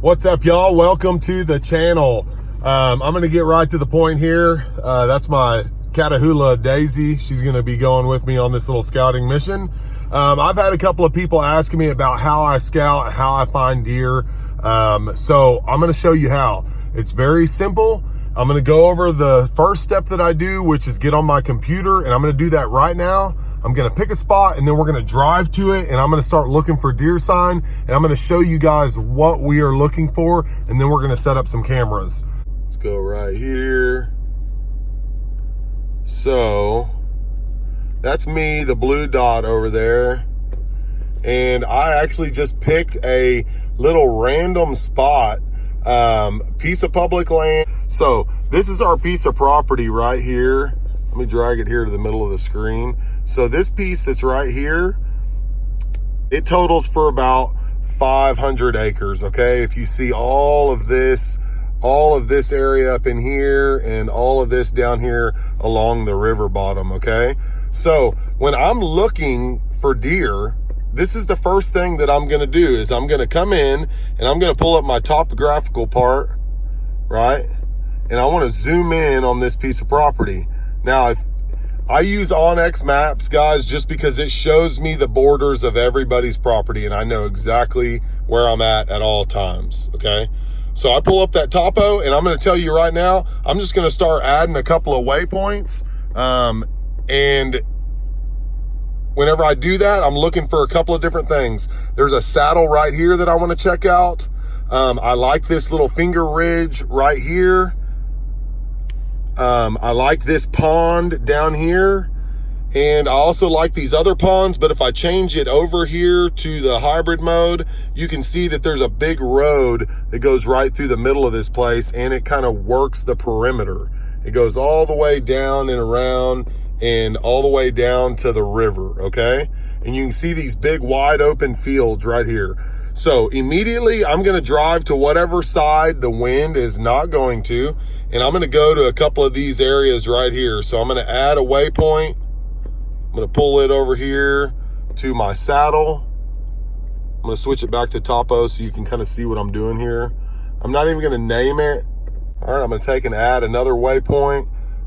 What's up, y'all? Welcome to the channel. I'm gonna get right to the point here. That's my Catahoula Daisy. She's gonna be going with me on this little scouting mission. I've had a couple of people asking me about how I scout, how I find deer. So I'm gonna show you how. It's very simple. I'm gonna go over the first step that I do, which is get on my computer, and I'm gonna do that right now. I'm gonna pick a spot and then we're gonna drive to it, and I'm gonna start looking for deer sign, and I'm gonna show you guys what we are looking for, and then we're gonna set up some cameras. Let's go right here. So that's me, the blue dot over there. And I actually just picked a little random spot, piece of public land. So this is our piece of property right here. Let me drag it here to the middle of the screen. So this piece that's right here, it totals for about 500 acres, okay? If you see all of this area up in here and all of this down here along the river bottom, okay? So when I'm looking for deer, this is the first thing that I'm gonna do is I'm gonna come in and I'm gonna pull up my topographical part, right? And I wanna zoom in on this piece of property. Now, if I use OnX Maps, guys, just because it shows me the borders of everybody's property and I know exactly where I'm at all times, okay? So I pull up that topo and I'm gonna tell you right now, I'm just gonna start adding a couple of waypoints. And whenever I do that, I'm looking for a couple of different things. There's a saddle right here that I wanna check out. I like this little finger ridge right here. I like this pond down here, and I also like these other ponds, but if I change it over here to the hybrid mode, you can see that there's a big road that goes right through the middle of this place, and it kind of works the perimeter. It goes all the way down and around and all the way down to the river, okay? And you can see these big wide open fields right here. So immediately I'm gonna drive to whatever side the wind is not going to, and I'm gonna go to a couple of these areas right here. So I'm gonna add a waypoint. I'm gonna pull it over here to my saddle. I'm gonna switch it back to topo so you can kind of see what I'm doing here. I'm not even gonna name it. All right, I'm gonna take and add another waypoint.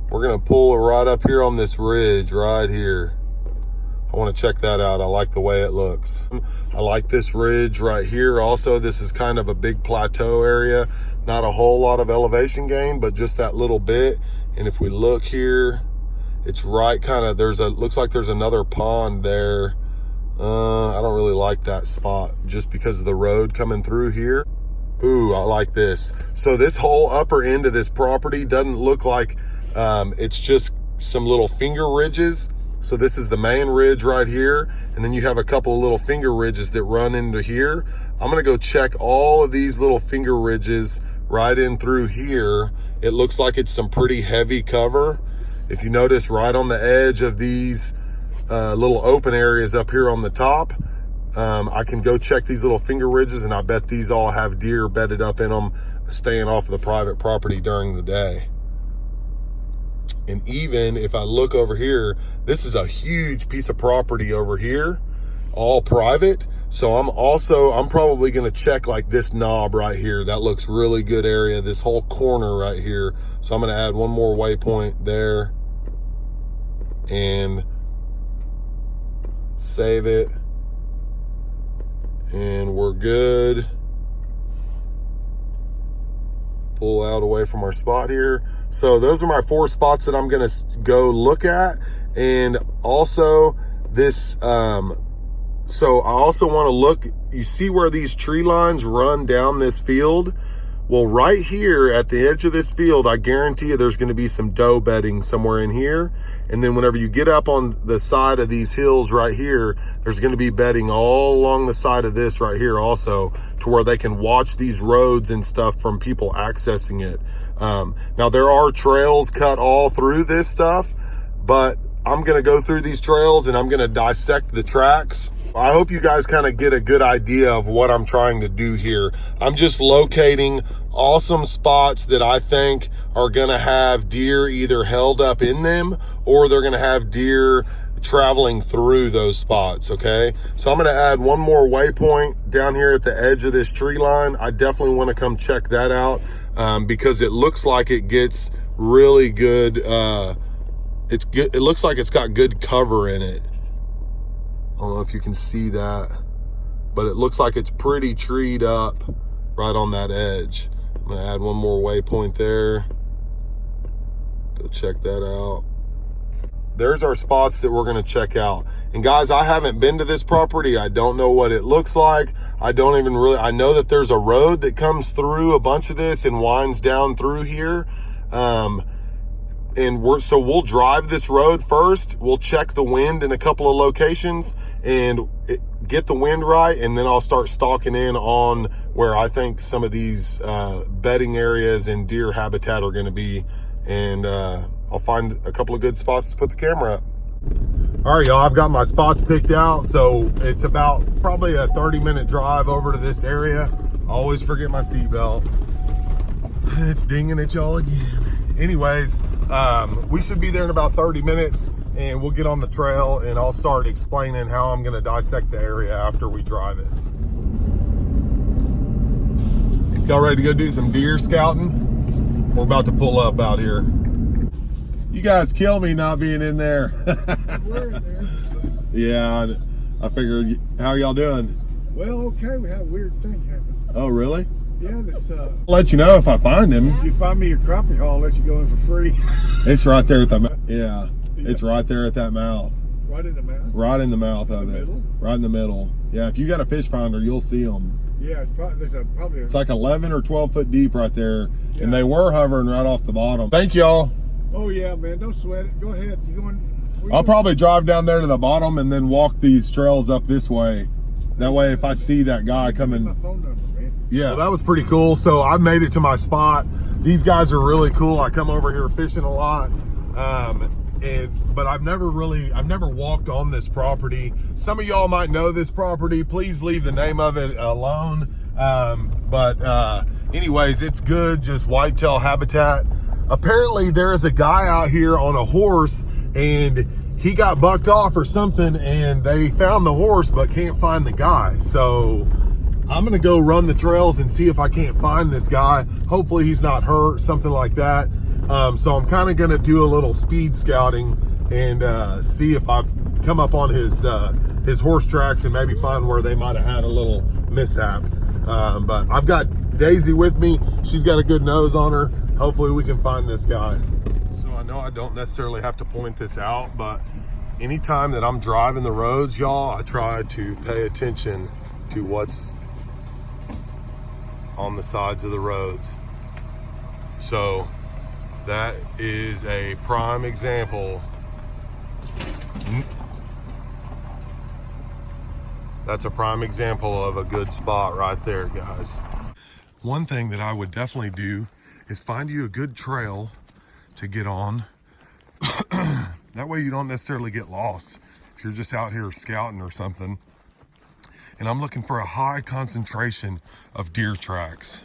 We're gonna pull it right up here on this ridge right here. I want to check that out. I like the way it looks. I like this ridge right here. Also, this is kind of a big plateau area. Not a whole lot of elevation gain, but just that little bit. And if we look here, it's right kind of, looks like there's another pond there. I don't really like that spot just because of the road coming through here. Ooh, I like this. So this whole upper end of this property doesn't look like it's just some little finger ridges. So this is the main ridge right here, and then you have a couple of little finger ridges that run into here. I'm gonna go check all of these little finger ridges right in through here. It looks like it's some pretty heavy cover. If you notice right on the edge of these little open areas up here on the top, I can go check these little finger ridges, and I bet these all have deer bedded up in them, staying off of the private property during the day. And even if I look over here, this is a huge piece of property over here, all private. So I'm probably gonna check like this knob right here. That looks really good area, this whole corner right here. So I'm gonna add one more waypoint there and save it. And we're good. Pull out away from our spot here. So those are my 4 spots that I'm gonna go look at. And also this, so I also wanna look, you see where these tree lines run down this field? Well, right here at the edge of this field, I guarantee you there's gonna be some doe bedding somewhere in here. And then whenever you get up on the side of these hills right here, there's gonna be bedding all along the side of this right here also, to where they can watch these roads and stuff from people accessing it. Now there are trails cut all through this stuff, but I'm gonna go through these trails and I'm gonna dissect the tracks. I hope you guys kind of get a good idea of what I'm trying to do here. I'm just locating awesome spots that I think are gonna have deer either held up in them, or they're gonna have deer traveling through those spots. Okay, so I'm going to add one more waypoint down here at the edge of this tree line. I definitely want to come check that out, because it looks like it gets really good. It's good. It looks like it's got good cover in it. I don't know if you can see that, but it looks like it's pretty treed up right on that edge. I'm going to add one more waypoint there. Go check that out. There's our spots that we're going to check out. And guys, I haven't been to this property. I don't know what it looks like. I know that there's a road that comes through a bunch of this and winds down through here. So we'll drive this road first. We'll check the wind in a couple of locations and get the wind right. And then I'll start stalking in on where I think some of these bedding areas and deer habitat are going to be. And I'll find a couple of good spots to put the camera up. All right, y'all, I've got my spots picked out. So it's about probably a 30-minute drive over to this area. I always forget my seatbelt. It's dinging at y'all again. Anyways, we should be there in about 30 minutes and we'll get on the trail and I'll start explaining how I'm gonna dissect the area after we drive it. Y'all ready to go do some deer scouting? We're about to pull up out here. You guys kill me not being in there. We're in there. Yeah, I figured. How are y'all doing? Well, okay, we had a weird thing happen. Oh, really? Yeah, I'll let you know if I find him. if you find me your crappie haul, I'll let you go in for free. It's right there at the mouth. Yeah, it's right there at that mouth. Right in the mouth? Right in the mouth of it. Middle? Right in the middle. Yeah, if you got a fish finder, you'll see them. Yeah, It's like 11 or 12 foot deep right there. Yeah. And they were hovering right off the bottom. Thank y'all. Oh yeah, man, don't sweat it. Go ahead. I'll probably drive down there to the bottom and then walk these trails up this way. That way, if I see that guy coming. My phone number, man. Yeah, well, that was pretty cool. So I made it to my spot. These guys are really cool. I come over here fishing a lot. But I've never walked on this property. Some of y'all might know this property. Please leave the name of it alone. Anyways, it's good, just whitetail habitat. Apparently there is a guy out here on a horse and he got bucked off or something and they found the horse but can't find the guy. So I'm gonna go run the trails and see if I can't find this guy. Hopefully he's not hurt, something like that. So I'm kind of gonna do a little speed scouting and see if I've come up on his horse tracks and maybe find where they might have had a little mishap. But I've got Daisy with me. She's got a good nose on her. Hopefully we can find this guy. So I know I don't necessarily have to point this out, but anytime that I'm driving the roads, y'all, I try to pay attention to what's on the sides of the roads. So that is a prime example. That's a prime example of a good spot right there, guys. One thing that I would definitely do is find you a good trail to get on. That way you don't necessarily get lost if you're just out here scouting or something. And I'm looking for a high concentration of deer tracks.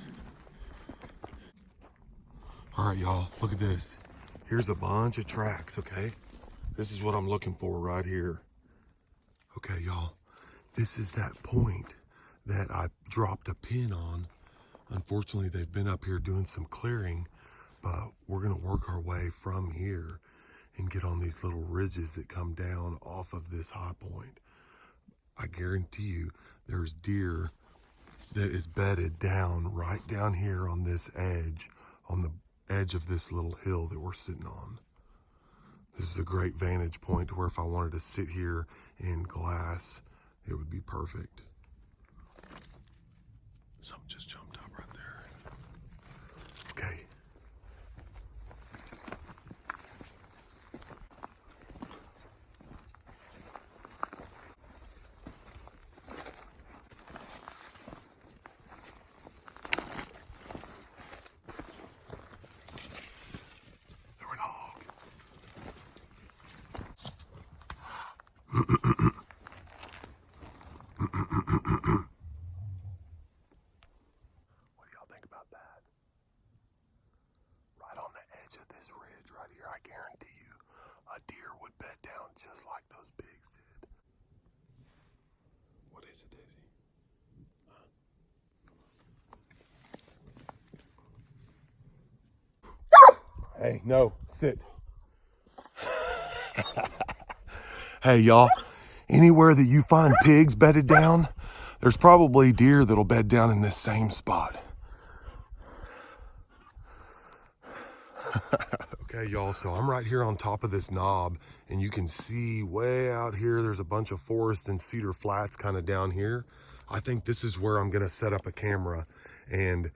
All right, y'all, look at this. Here's a bunch of tracks, okay? This is what I'm looking for right here. Okay, y'all, this is that point that I dropped a pin on. Unfortunately, they've been up here doing some clearing, but we're gonna work our way from here and get on these little ridges that come down off of this high point. I guarantee you there's deer that is bedded down right down here on this edge, on the edge of this little hill that we're sitting on. This is a great vantage point to where if I wanted to sit here and glass, it would be perfect. Something just jumped up right there. Okay. There a dog. What do y'all think about that? Right on the edge of this ridge right here, I guarantee you a deer would bed down just like those pigs did. What is it, Daisy? Hey, no, sit. Hey, y'all, anywhere that you find pigs bedded down, there's probably deer that'll bed down in this same spot. Okay, y'all, so I'm right here on top of this knob, and you can see way out here, there's a bunch of forest and cedar flats kind of down here. I think this is where I'm gonna set up a camera. And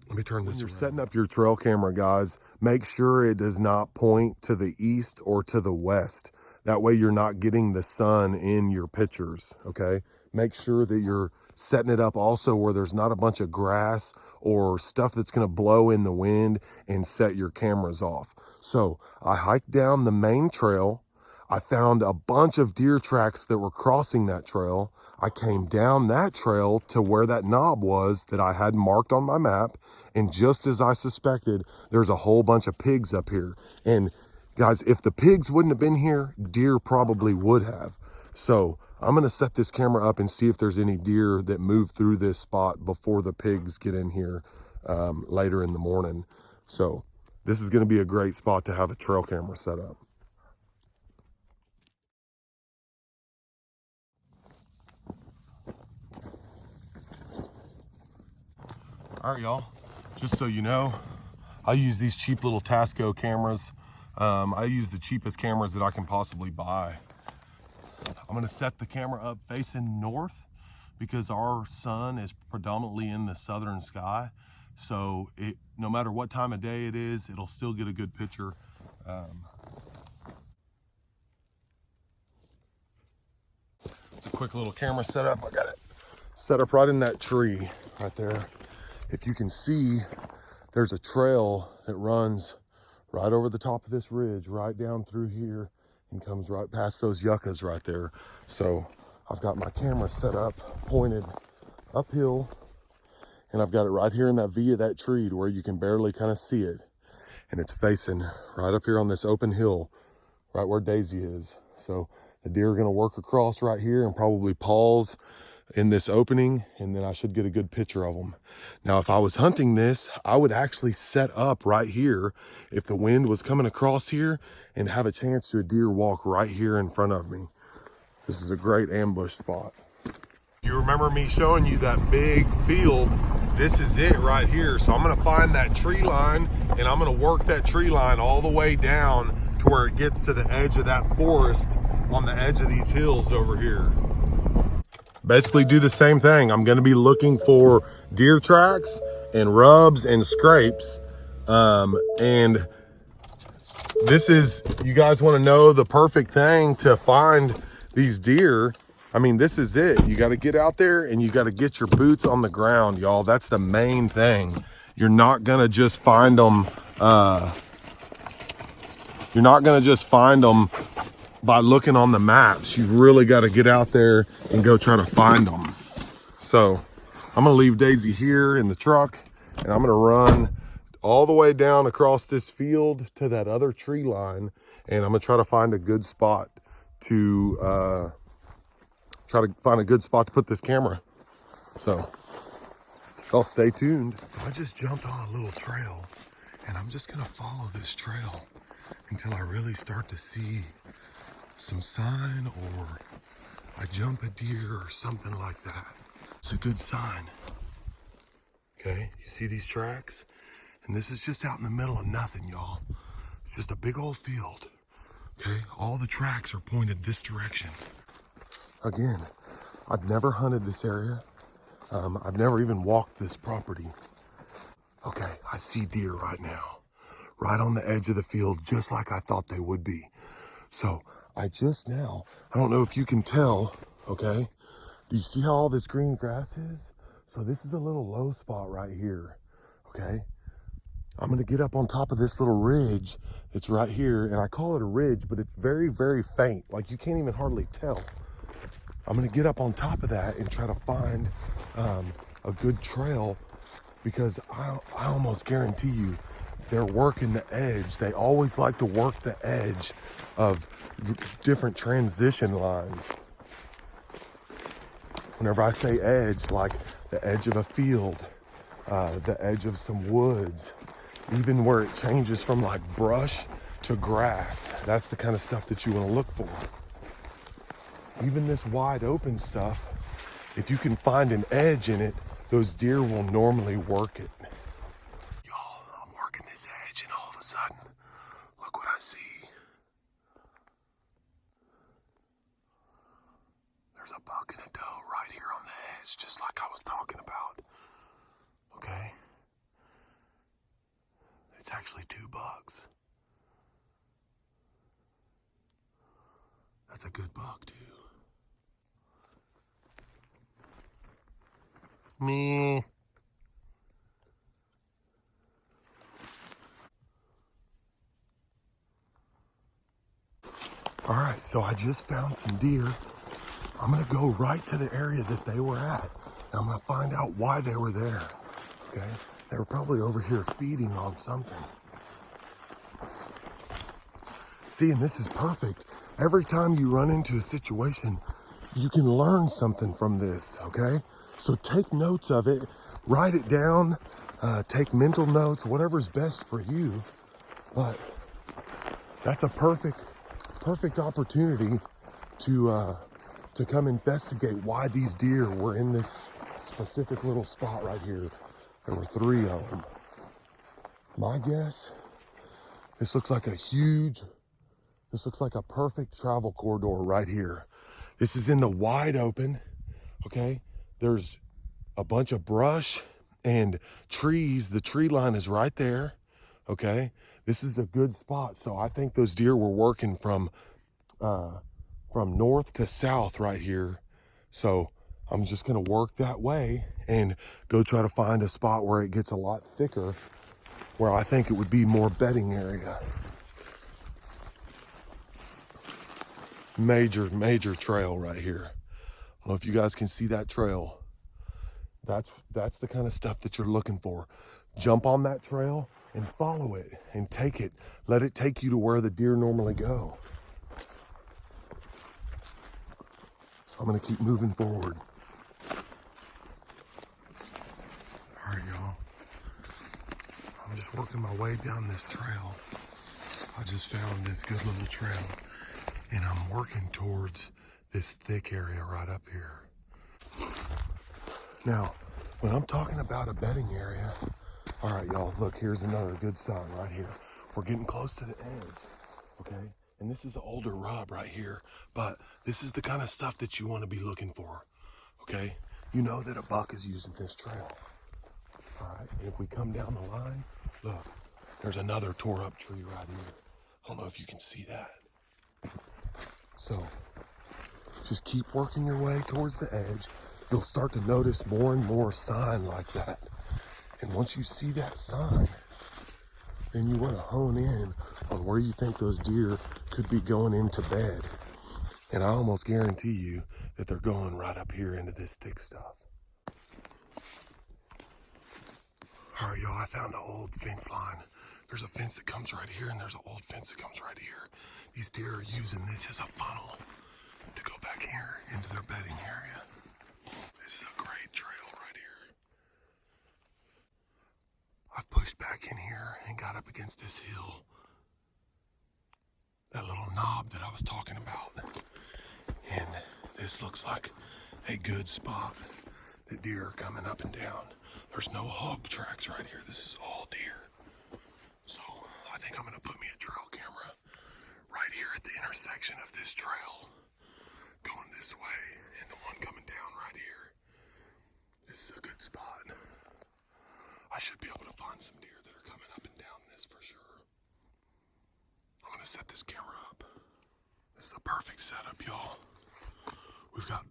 let me turn this around. When you're setting up your trail camera, guys, make sure it does not point to the east or to the west. That way you're not getting the sun in your pictures, okay? Make sure that you're setting it up also where there's not a bunch of grass or stuff that's gonna blow in the wind and set your cameras off. So I hiked down the main trail. I found a bunch of deer tracks that were crossing that trail. I came down that trail to where that knob was that I had marked on my map. And just as I suspected, there's a whole bunch of pigs up here. And guys, if the pigs wouldn't have been here, deer probably would have. So I'm gonna set this camera up and see if there's any deer that move through this spot before the pigs get in here later in the morning. So this is gonna be a great spot to have a trail camera set up. All right, y'all, just so you know, I use these cheap little Tasco cameras. I use the cheapest cameras that I can possibly buy. I'm gonna set the camera up facing north because our sun is predominantly in the southern sky. So no matter what time of day it is, it'll still get a good picture. It's a quick little camera setup. I got it set up right in that tree right there. If you can see, there's a trail that runs right over the top of this ridge, right down through here, and comes right past those yuccas right there. So I've got my camera set up, pointed uphill, and I've got it right here in that V of that tree to where you can barely kind of see it. And it's facing right up here on this open hill, right where Daisy is. So the deer are gonna work across right here and probably pause in this opening, and then I should get a good picture of them. Now, if I was hunting this, I would actually set up right here if the wind was coming across here and have a chance to a deer walk right here in front of me. This is a great ambush spot. You remember me showing you that big field? This is it right here. So I'm gonna find that tree line and I'm gonna work that tree line all the way down to where it gets to the edge of that forest on the edge of these hills over here. Basically do the same thing. I'm gonna be looking for deer tracks and rubs and scrapes. And this is, you guys wanna know the perfect thing to find these deer. I mean, this is it. You gotta get out there and you gotta get your boots on the ground, y'all. That's the main thing. You're not gonna just find them, by looking on the maps. You've really got to get out there and go try to find them. So I'm gonna leave Daisy here in the truck and I'm gonna run all the way down across this field to that other tree line, and I'm gonna try to find a good spot to put this camera. So y'all stay tuned. So I just jumped on a little trail and I'm just gonna follow this trail until I really start to see some sign, or I jump a deer or something like that. It's a good sign. Okay, you see these tracks? And this is just out in the middle of nothing, y'all. It's just a big old field. Okay, all the tracks are pointed this direction. Again, I've never hunted this area. I've never even walked this property. Okay, I see deer right now, right on the edge of the field, just like I thought they would be. So I don't know if you can tell, okay? Do you see how all this green grass is? So this is a little low spot right here, okay? I'm gonna get up on top of this little ridge. It's right here, and I call it a ridge, but it's very, very faint. Like you can't even hardly tell. I'm gonna get up on top of that and try to find a good trail, because I almost guarantee you they're working the edge. They always like to work the edge of different transition lines. Whenever I say edge, like the edge of a field, the edge of some woods, even where it changes from like brush to grass, that's the kind of stuff that you want to look for. Even this wide open stuff, if you can find an edge in it, those deer will normally work it. Y'all, I'm working this edge and all of a sudden, look what I see. There's a buck and a doe right here on the edge, just like I was talking about. Okay? It's actually 2 bucks. That's a good buck, too. Me. All right, so I just found some deer. I'm gonna go right to the area that they were at. And I'm gonna find out why they were there, okay? They were probably over here feeding on something. See, and this is perfect. Every time you run into a situation, you can learn something from this, okay? So take notes of it, write it down, take mental notes, whatever's best for you. But that's a perfect opportunity to come investigate why these deer were in this specific little spot right here. There were 3 of them. My guess, this looks like a perfect travel corridor right here. This is in the wide open, okay? There's a bunch of brush and trees. The tree line is right there, okay? This is a good spot. So I think those deer were working from north to south right here. So I'm just gonna work that way and go try to find a spot where it gets a lot thicker, where I think it would be more bedding area. Major trail right here. I don't know if you guys can see that trail. That's the kind of stuff that you're looking for. Jump on that trail and follow it and take it. Let it take you to where the deer normally go. I'm gonna keep moving forward. All right, y'all. I'm just working my way down this trail. I just found this good little trail, and I'm working towards this thick area right up here. Now, when I'm talking about a bedding area, all right, y'all, look, here's another good sign right here. We're getting close to the edge, okay? And this is an older rub right here, but this is the kind of stuff that you want to be looking for, okay? You know that a buck is using this trail, all right? And if we come down the line, look, there's another tore up tree right here. I don't know if you can see that. So just keep working your way towards the edge. You'll start to notice more and more sign like that. And once you see that sign, then you want to hone in on where you think those deer could be going into bed. And I almost guarantee you that they're going right up here into this thick stuff. All right, y'all, I found an old fence line. There's a fence that comes right here, and there's an old fence that comes right here. These deer are using this as a funnel to go back here into their bedding area. This is a great trail right here. I've pushed back in here and got up against this hill. That little knob that I was talking about. And this looks like a good spot that deer are coming up and down. There's no hog tracks right here. This is all deer. So I think I'm gonna put me a trail camera right here at the intersection of this trail, going this way, and the one coming down right here. This is a good spot. I should be able to find some deer that are coming up and down this for sure. I'm gonna set this camera up. This is a perfect setup, y'all. We've got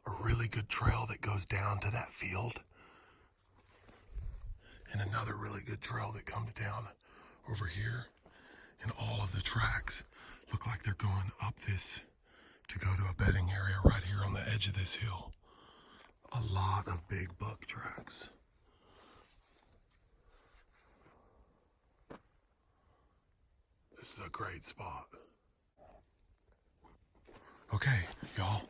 a really good trail that goes down to that field, and another really good trail that comes down over here. And all of the tracks look like they're going up this to go to a bedding area right here on the edge of this hill. A lot of big buck tracks. is a great spot. Okay, y'all,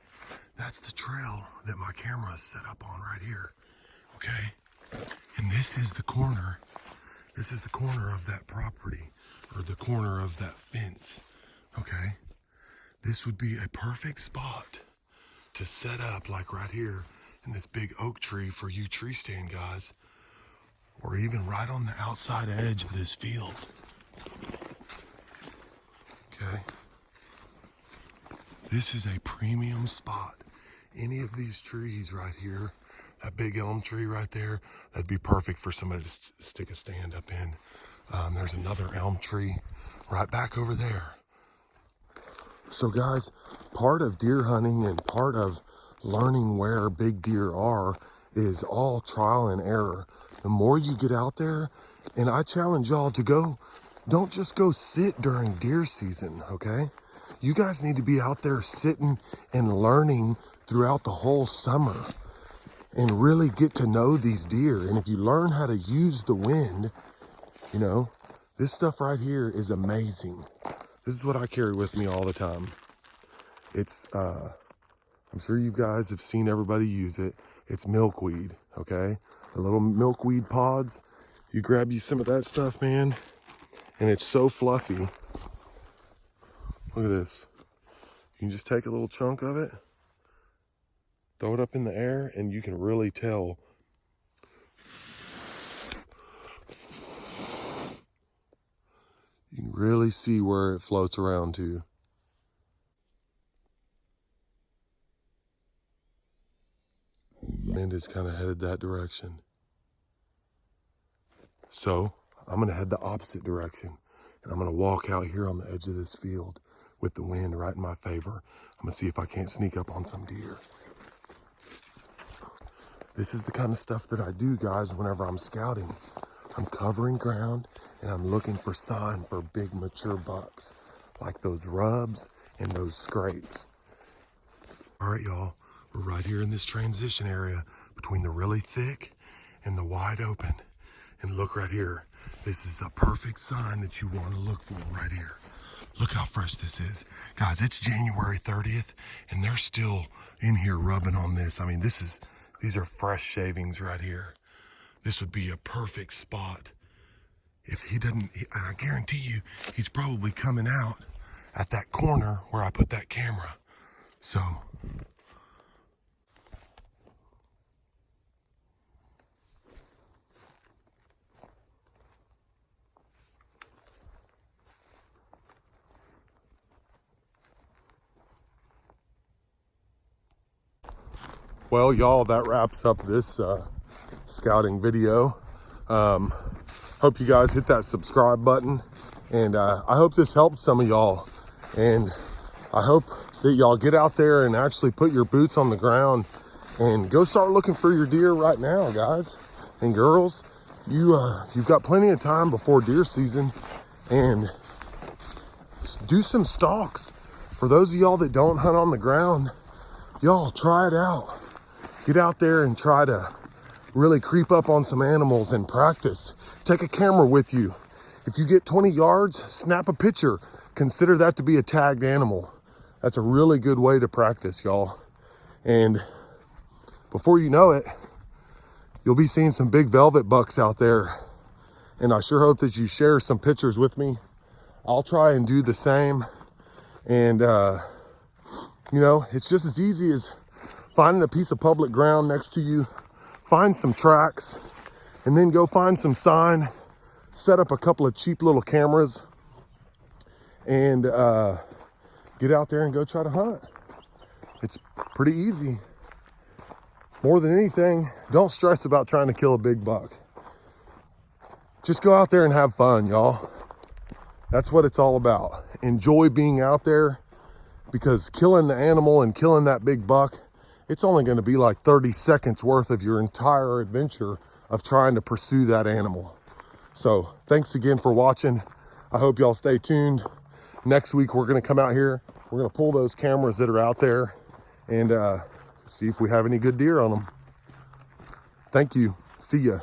that's the trail that my camera is set up on right here. Okay, and this is the corner. This is the corner of that property, or the corner of that fence. Okay, this would be a perfect spot to set up, like right here in this big oak tree for you tree stand guys, or even right on the outside edge of this field. Okay, this is a premium spot. Any of these trees right here, that big elm tree right there, that'd be perfect for somebody to stick a stand up in. There's another elm tree right back over there. So guys, part of deer hunting and part of learning where big deer are is all trial and error. The more you get out there, and I challenge y'all to go, don't just go sit during deer season, okay? You guys need to be out there sitting and learning throughout the whole summer and really get to know these deer. And if you learn how to use the wind, you know, this stuff right here is amazing. This is what I carry with me all the time. It's, I'm sure you guys have seen everybody use it. It's milkweed, okay? The little milkweed pods. You grab you some of that stuff, man, and it's so fluffy. Look at this. You can just take a little chunk of it, throw it up in the air, and you can really tell. You can really see where it floats around to. Wind is kind of headed that direction. So I'm going to head the opposite direction, and I'm going to walk out here on the edge of this field with the wind right in my favor. I'm going to see if I can't sneak up on some deer. This is the kind of stuff that I do, guys, whenever I'm scouting. I'm covering ground, and I'm looking for sign for big mature bucks, like those rubs and those scrapes. All right, y'all, we're right here in this transition area between the really thick and the wide open. And look right here. This is the perfect sign that you want to look for right here. Look how fresh this is. Guys, it's January 30th, and they're still in here rubbing on this. I mean, these are fresh shavings right here. This would be a perfect spot. If he doesn't, and I guarantee you, he's probably coming out at that corner where I put that camera. So, well, y'all, that wraps up this scouting video. Hope you guys hit that subscribe button, and I hope this helped some of y'all, and I hope that y'all get out there and actually put your boots on the ground and go start looking for your deer right now, guys and girls. You've got plenty of time before deer season, and do some stalks. For those of y'all that don't hunt on the ground, y'all try it out. Get out there and try to really creep up on some animals and practice. Take a camera with you. If you get 20 yards, snap a picture. Consider that to be a tagged animal. That's a really good way to practice, y'all. And before you know it, you'll be seeing some big velvet bucks out there. And I sure hope that you share some pictures with me. I'll try and do the same. And, you know, it's just as easy as finding a piece of public ground next to you, find some tracks, and then go find some sign, set up a couple of cheap little cameras, and get out there and go try to hunt. It's pretty easy. More than anything, don't stress about trying to kill a big buck. Just go out there and have fun, y'all. That's what it's all about. Enjoy being out there, because killing the animal and killing that big buck, it's only going to be like 30 seconds worth of your entire adventure of trying to pursue that animal. So thanks again for watching. I hope y'all stay tuned. Next week, we're going to come out here. We're going to pull those cameras that are out there and see if we have any good deer on them. Thank you. See ya.